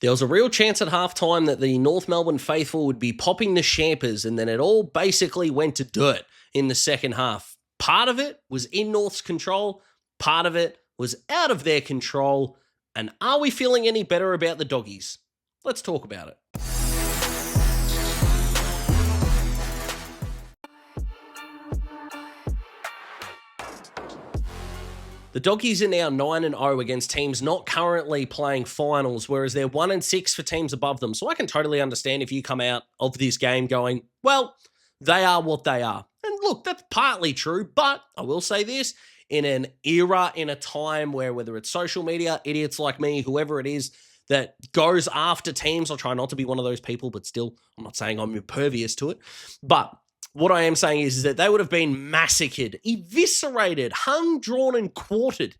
There was a real chance at halftime that the North Melbourne faithful would be popping the champers, and then it all basically went to dirt in the second half. Part of it was in North's control, part of it was out of their control. And are we feeling any better about the doggies? Let's talk about it. The Doggies are now 9-0 against teams not currently playing finals, whereas they're 1-6 for teams above them. So I can totally understand if you come out of this game going, well, they are what they are. And look, that's partly true, but I will say this, in an era, in a time where whether it's social media, idiots like me, whoever it is that goes after teams, I'll try not to be one of those people, but still, I'm not saying I'm impervious to it, but what I am saying is that they would have been massacred, eviscerated, hung, drawn, and quartered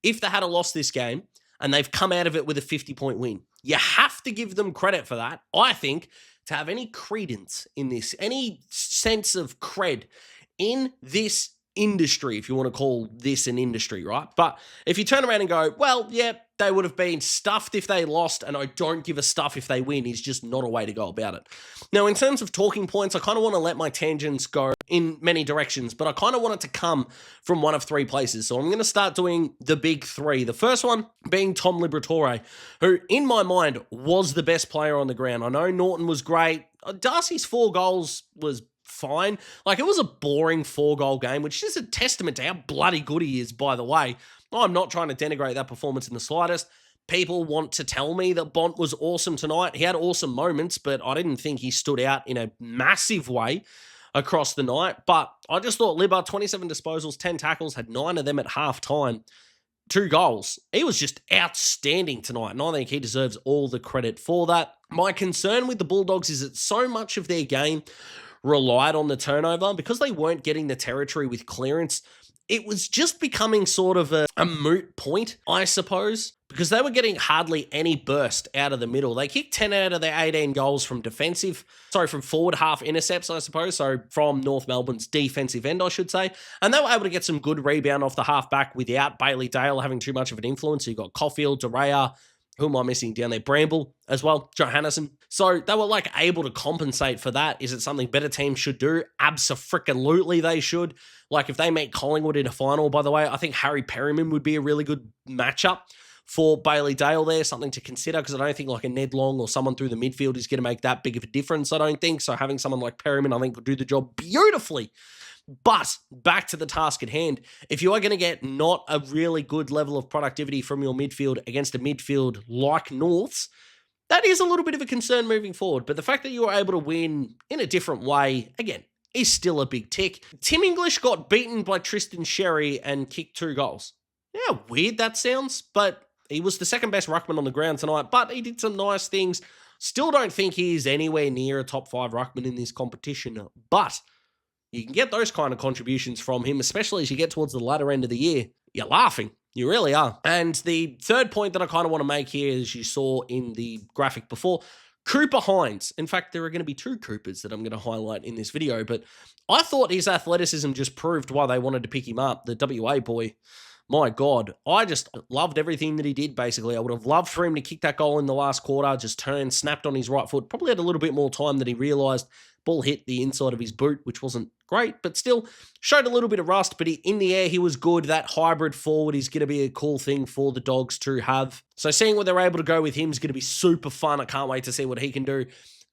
if they had lost this game, and they've come out of it with a 50-point win. You have to give them credit for that, I think, to have any credence in this, any sense of cred in this industry, if you want to call this an industry, right? But if you turn around and go, well, yeah, they would have been stuffed if they lost, and I don't give a stuff if they win, is just not a way to go about it. Now, in terms of talking points, I kind of want to let my tangents go in many directions, but I kind of want it to come from one of three places. So I'm going to start doing the big three. The first one being Tom Liberatore, who in my mind was the best player on the ground. I know Norton was great. Darcy's 4 goals was fine. Like, it was a boring 4-goal game, which is a testament to how bloody good he is, by the way. I'm not trying to denigrate that performance in the slightest. People want to tell me that Bont was awesome tonight. He had awesome moments, but I didn't think he stood out in a massive way across the night. But I just thought Libba, 27 disposals, 10 tackles, had 9 of them at halftime. 2 goals. He was just outstanding tonight, and I think he deserves all the credit for that. My concern with the Bulldogs is that so much of their game relied on the turnover. Because they weren't getting the territory with clearance, it was just becoming sort of a moot point, I suppose, because they were getting hardly any burst out of the middle. They kicked 10 out of their 18 goals from from forward half intercepts, I suppose, so from North Melbourne's defensive end, I should say, and they were able to get some good rebound off the half back without Bailey Dale having too much of an influence. So you got Caulfield, Derea, who am I missing down there? Bramble as well, Johannesson. So they were able to compensate for that. Is it something better teams should do? Abso-frickin-lutely they should. Like, if they make Collingwood in a final, by the way, I think Harry Perryman would be a really good matchup for Bailey Dale there, something to consider, because I don't think like a Ned Long or someone through the midfield is going to make that big of a difference, I don't think. So having someone like Perryman, I think, would do the job beautifully. But back to the task at hand, if you are going to get not a really good level of productivity from your midfield against a midfield like North's, that is a little bit of a concern moving forward. But the fact that you were able to win in a different way, again, is still a big tick. Tim English got beaten by Tristan Sherry and kicked 2 goals. Yeah, weird that sounds, but he was the second best ruckman on the ground tonight, but he did some nice things. Still don't think he is anywhere near a top 5 ruckman in this competition, but you can get those kind of contributions from him, especially as you get towards the latter end of the year. You're laughing. You really are. And the third point that I kind of want to make here, as you saw in the graphic before, Cooper Hines. In fact, there are going to be 2 Coopers that I'm going to highlight in this video, but I thought his athleticism just proved why they wanted to pick him up. The WA boy, my God, I just loved everything that he did, basically. I would have loved for him to kick that goal in the last quarter, just turned, snapped on his right foot, probably had a little bit more time than he realised. Ball hit the inside of his boot, which wasn't great, but still showed a little bit of rust, but in the air, he was good. That hybrid forward is going to be a cool thing for the Dogs to have. So seeing what they're able to go with him is going to be super fun. I can't wait to see what he can do.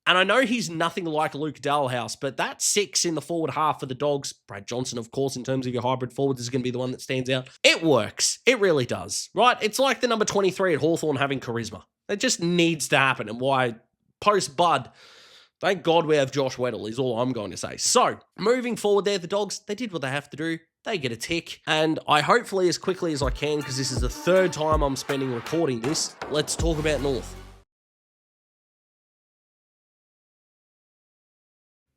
And I know he's nothing like Luke Dalhouse, but that 6 in the forward half for the Dogs, Brad Johnson, of course, in terms of your hybrid forwards, is going to be the one that stands out. It works. It really does, right? It's like the number 23 at Hawthorn having charisma. It just needs to happen, and why post-Bud, thank God we have Josh Weddle is all I'm going to say. So, moving forward there, the Dogs, they did what they have to do. They get a tick. And I hopefully, as quickly as I can, because this is the 3rd time I'm spending recording this, let's talk about North.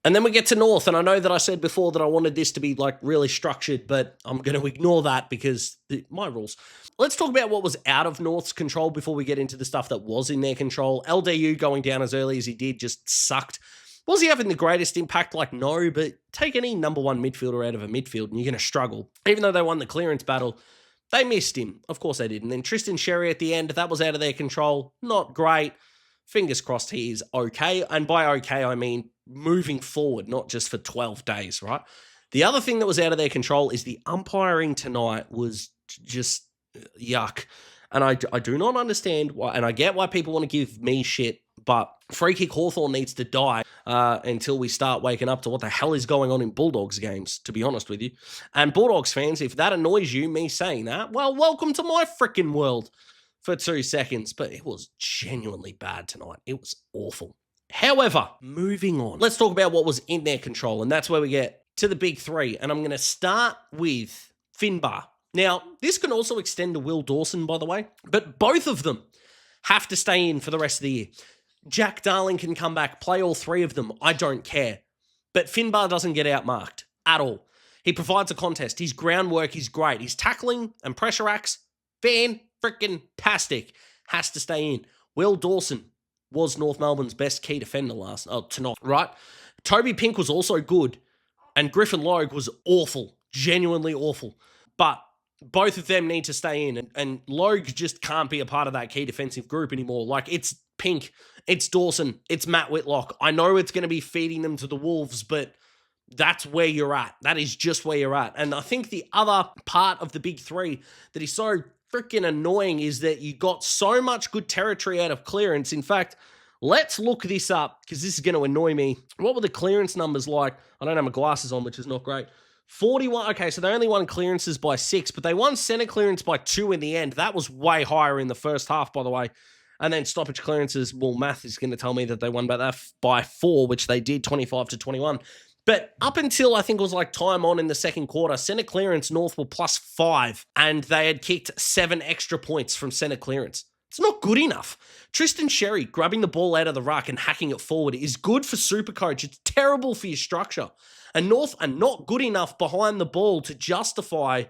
And then we get to North, and I know that I said before that I wanted this to be really structured, but I'm going to ignore that because my rules. Let's talk about what was out of North's control before we get into the stuff that was in their control. LDU going down as early as he did just sucked. Was he having the greatest impact? No, but take any number 1 midfielder out of a midfield and you're going to struggle. Even though they won the clearance battle, they missed him. Of course they did. And then Tristan Sherry at the end, that was out of their control. Not great. fingers crossed he is okay. And by okay, I mean moving forward, not just for 12 days, right? The other thing that was out of their control is the umpiring tonight was just yuck. And I do not understand why, and I get why people want to give me shit, but free kick Hawthorn needs to die until we start waking up to what the hell is going on in Bulldogs games, to be honest with you. And Bulldogs fans, if that annoys you, me saying that, well, welcome to my freaking world for 2 seconds. But it was genuinely bad tonight. It was awful. However, moving on, let's talk about what was in their control, and that's where we get to the big three. And I'm going to start with Finbar. Now, this can also extend to Will Dawson, by the way, but both of them have to stay in for the rest of the year. Jack Darling can come back, play all three of them. I don't care. But Finbar doesn't get outmarked at all. He provides a contest. His groundwork is great. His tackling and pressure acts, fan-frickin-tastic. Has to stay in. Will Dawson was North Melbourne's best key defender tonight, right? Toby Pink was also good, and Griffin Logue was awful, genuinely awful. But both of them need to stay in, and Logue just can't be a part of that key defensive group anymore. Like, it's Pink, it's Dawson, it's Matt Whitlock. I know it's going to be feeding them to the Wolves, but that's where you're at. That is just where you're at. And I think the other part of the big three that is so freaking annoying is that you got so much good territory out of clearance. In fact, let's look this up because this is going to annoy me. What were the clearance numbers like? I don't have my glasses on, which is not great. 41. Okay, so they only won clearances by 6, but they won center clearance by 2 in the end. That was way higher in the first half, by the way. And then stoppage clearances, well, math is going to tell me that they won by 4, which they did, 25-21. But up until I think it was like time on in the second quarter, center clearance North were +5, and they had kicked 7 extra points from center clearance. It's not good enough. Tristan Sherry grabbing the ball out of the ruck and hacking it forward is good for Supercoach. It's terrible for your structure. And North are not good enough behind the ball to justify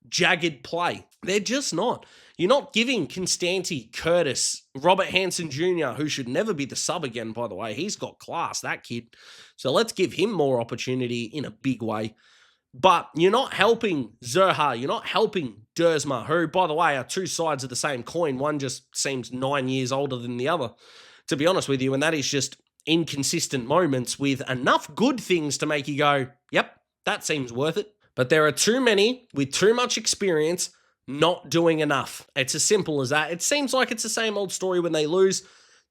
jagged play. They're just not. You're not giving Constante, Curtis, Robert Hansen Jr., who should never be the sub again, by the way. He's got class, that kid. So let's give him more opportunity in a big way. But you're not helping Zerha. You're not helping Dersma, who, by the way, are two sides of the same coin. One just seems 9 years older than the other, to be honest with you. And that is just inconsistent moments with enough good things to make you go, yep, that seems worth it. But there are too many with too much experience not doing enough. It's as simple as that. It seems like it's the same old story when they lose.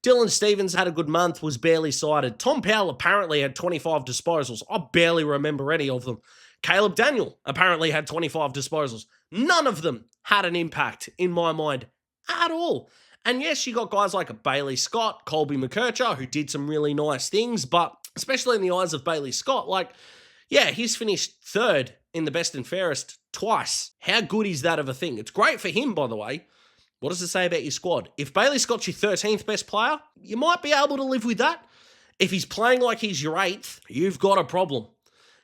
Dylan Stevens had a good month, was barely cited. Tom Powell apparently had 25 disposals. I barely remember any of them. Caleb Daniel apparently had 25 disposals. None of them had an impact in my mind at all. And yes, you got guys like Bailey Scott, Colby McKercher, who did some really nice things, but especially in the eyes of Bailey Scott, like, yeah, he's finished third in the best and fairest twice. How good is that of a thing? It's great for him, by the way. What does it say about your squad? If Bailey Scott's your 13th best player, you might be able to live with that. If he's playing like he's your 8th, you've got a problem.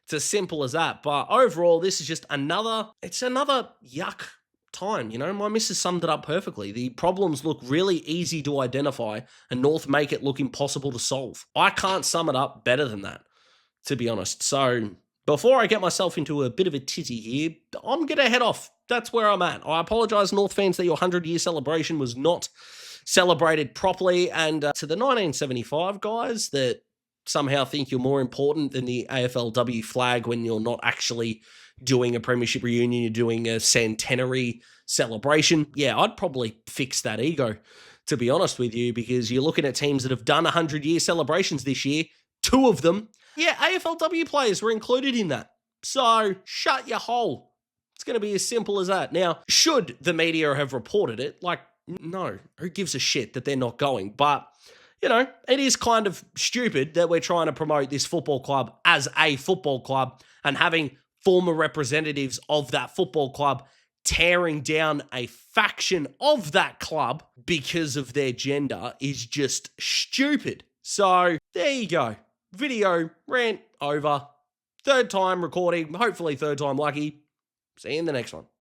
It's as simple as that. But overall, this is just another yuck time. You know, my missus summed it up perfectly. The problems look really easy to identify and North make it look impossible to solve. I can't sum it up better than that, to be honest. So before I get myself into a bit of a tizzy here, I'm going to head off. That's where I'm at. I apologise, North fans, that your 100-year celebration was not celebrated properly. And to the 1975 guys that somehow think you're more important than the AFLW flag when you're not actually doing a premiership reunion, you're doing a centenary celebration. Yeah, I'd probably fix that ego, to be honest with you, because you're looking at teams that have done 100-year celebrations this year. 2 of them, yeah, AFLW players were included in that. So shut your hole. It's going to be as simple as that. Now, should the media have reported it? Like, no, who gives a shit that they're not going? But, you know, it is kind of stupid that we're trying to promote this football club as a football club and having former representatives of that football club tearing down a faction of that club because of their gender is just stupid. So there you go. Video rant over. 3rd time recording, hopefully 3rd time lucky. See you in the next one.